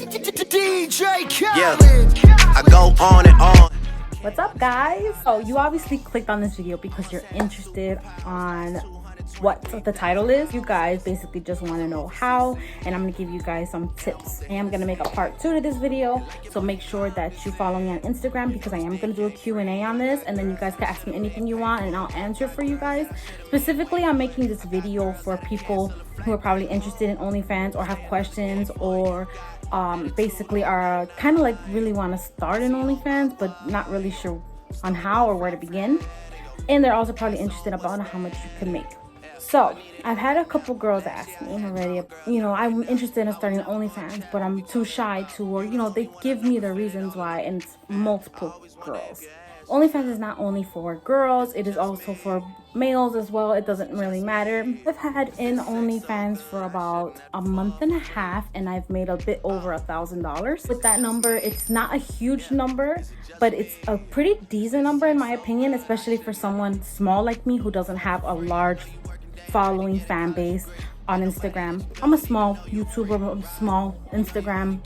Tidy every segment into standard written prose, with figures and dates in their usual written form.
DJ Khaled. I go on and on. What's up, guys? So you obviously clicked on this video because you're interested on what the title is. You guys basically just want to know how, and I'm gonna give you guys some tips. I am gonna make a part 2 to this video, so make sure that you follow me on Instagram because I am gonna do a Q&A on this, and then you guys can ask me anything you want and I'll answer for you guys. Specifically, I'm making this video for people who are probably interested in OnlyFans or have questions, or basically are kind of like really want to start in OnlyFans but not really sure on how or where to begin, and they're also probably interested about how much you can make. So I've had a couple girls ask me already, you know, I'm interested in starting OnlyFans, but I'm too shy to, or, you know, they give me the reasons why, and it's multiple girls. OnlyFans is not only for girls, it is also for males as well. It doesn't really matter. I've had in OnlyFans for about a month and a half, and I've made a bit over $1,000. With that number, it's not a huge number, but it's a pretty decent number in my opinion, especially for someone small like me who doesn't have a large following fan base on Instagram. I'm a small YouTuber, a small Instagram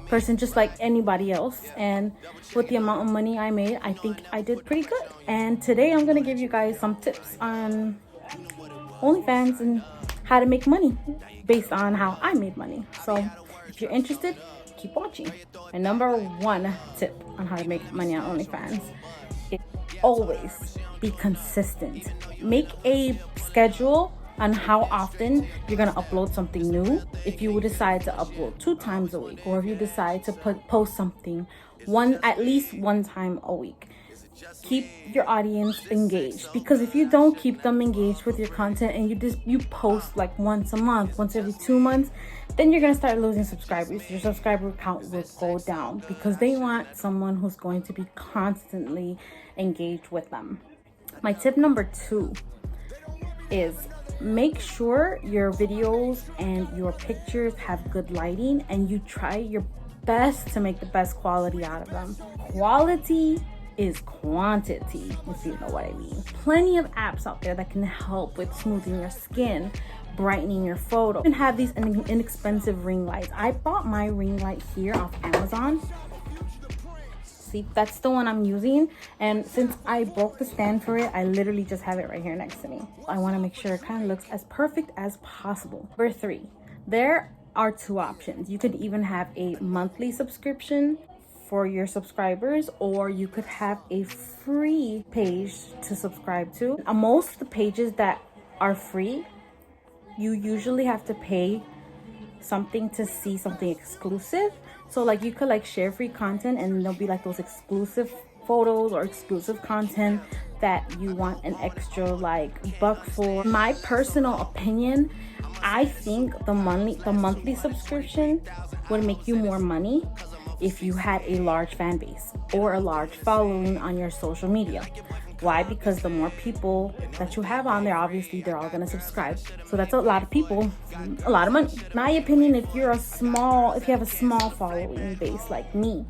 person just like anybody else, and with the amount of money I made, I think I did pretty good. And today I'm gonna give you guys some tips on OnlyFans and how to make money based on how I made money. So if you're interested, keep watching. My number 1 tip on how to make money on OnlyFans is always be consistent. Make a schedule on how often you're gonna upload something new. If you decide to upload 2 times a week, or if you decide to post something at least one time a week, keep your audience engaged. Because if you don't keep them engaged with your content and you post like once a month, once every 2 months, then you're gonna start losing subscribers. Your subscriber count will go down because they want someone who's going to be constantly engaged with them. My tip number 2 is make sure your videos and your pictures have good lighting, and you try your best to make the best quality out of them. Quality is quantity, if you know what I mean. Plenty of apps out there that can help with smoothing your skin, brightening your photo, and have these inexpensive ring lights. I bought my ring light here off Amazon. See, that's the one I'm using, and since I broke the stand for it, I literally just have it right here next to me. I want to make sure it kind of looks as perfect as possible. Number 3, there are 2 options. You could even have a monthly subscription for your subscribers, or you could have a free page to subscribe to. Most of the pages that are free, you usually have to pay something to see something exclusive. So like you could like share free content, and there'll be like those exclusive photos or exclusive content that you want an extra like buck for. My personal opinion, I think the monthly subscription would make you more money if you had a large fan base or a large following on your social media. Why? Because the more people that you have on there, obviously they're all gonna subscribe. So that's a lot of people, a lot of money. My opinion, if you have a small following base like me,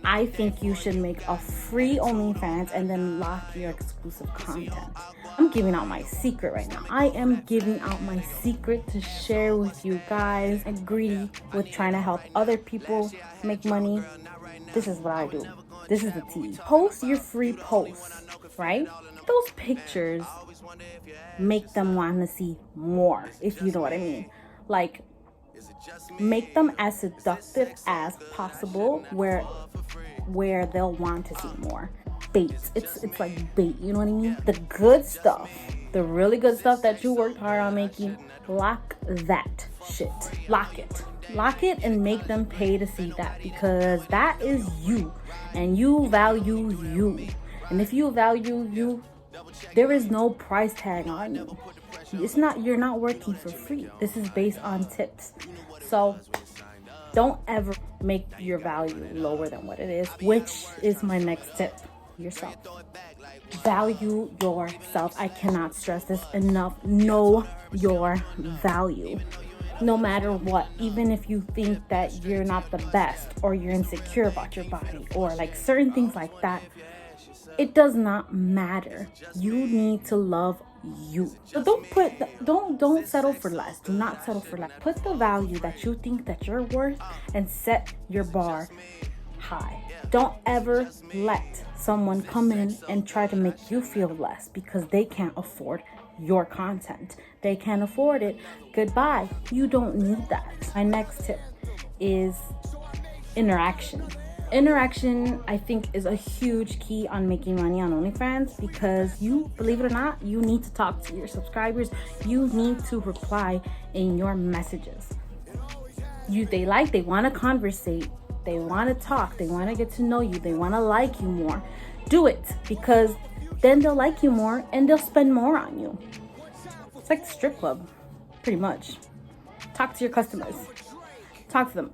I think you should make a free OnlyFans and then lock your exclusive content. I'm giving out my secret right now. I am giving out my secret to share with you guys. I'm greedy with trying to help other people make money. This is what I do. This is the tea. Post your free posts, right? Those pictures make them want to see more, if you know what I mean. Like, make them as seductive as possible where they'll want to see more. Bait. It's like bait, you know what I mean? The good stuff, the really good stuff that you worked hard on making, lock that shit. Lock it and make them pay to see that, because that is you, and you value you. And if you value you, there is no price tag on you. You're not working for free. This is based on tips. So don't ever make your value lower than what it is, which is my next tip. Yourself. Value yourself. I cannot stress this enough. Know your value. No matter what, even if you think that you're not the best, or you're insecure about your body, or like certain things like that, it does not matter. You need to love you. So don't settle for less. Do not settle for less. Put the value that you think that you're worth and set your bar high. Don't ever let someone come in and try to make you feel less because they can't afford your content. They can't afford it. Goodbye. You don't need that. My next tip is interaction. Interaction, I think, is a huge key on making money on OnlyFans because you, believe it or not, you need to talk to your subscribers. You need to reply in your messages. They want to conversate. They want to talk. They want to get to know you. They want to like you more. Do it, because then they'll like you more and they'll spend more on you. It's like the strip club, pretty much. Talk to your customers. Talk to them.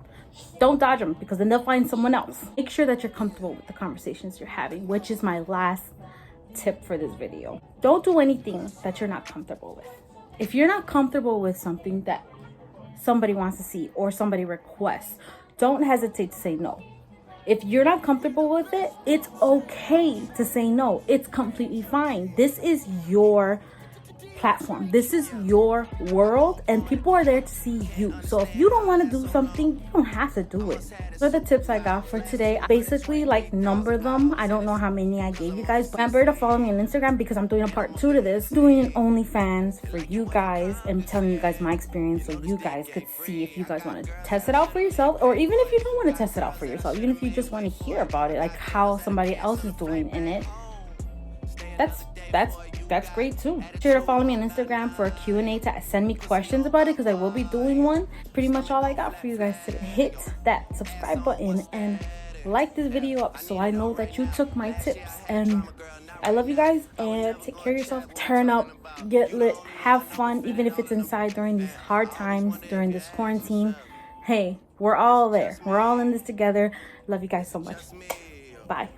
Don't dodge them, because then they'll find someone else. Make sure that you're comfortable with the conversations you're having, which is my last tip for this video. Don't do anything that you're not comfortable with. If you're not comfortable with something that somebody wants to see or somebody requests, don't hesitate to say no. If you're not comfortable with it, it's okay to say no. It's completely fine. This is your platform. This is your world, and people are there to see you. So if you don't want to do something, you don't have to do it. Those are the tips I got for today. Basically, number them. I don't know how many I gave you guys, but remember to follow me on Instagram because I'm doing a part 2 to this. Doing an OnlyFans for you guys and telling you guys my experience so you guys could see if you guys want to test it out for yourself, or even if you don't want to test it out for yourself, even if you just want to hear about it, like how somebody else is doing in it. That's great too. Be sure to follow me on Instagram for a Q&A to send me questions about it, because I will be doing one. Pretty much all I got for you guys today. Hit that subscribe button and like this video up so I know that you took my tips. And I love you guys, and take care of yourself. Turn up, get lit, have fun, even if it's inside during these hard times, during this quarantine. Hey, we're all there. We're all in this together. Love you guys so much. Bye.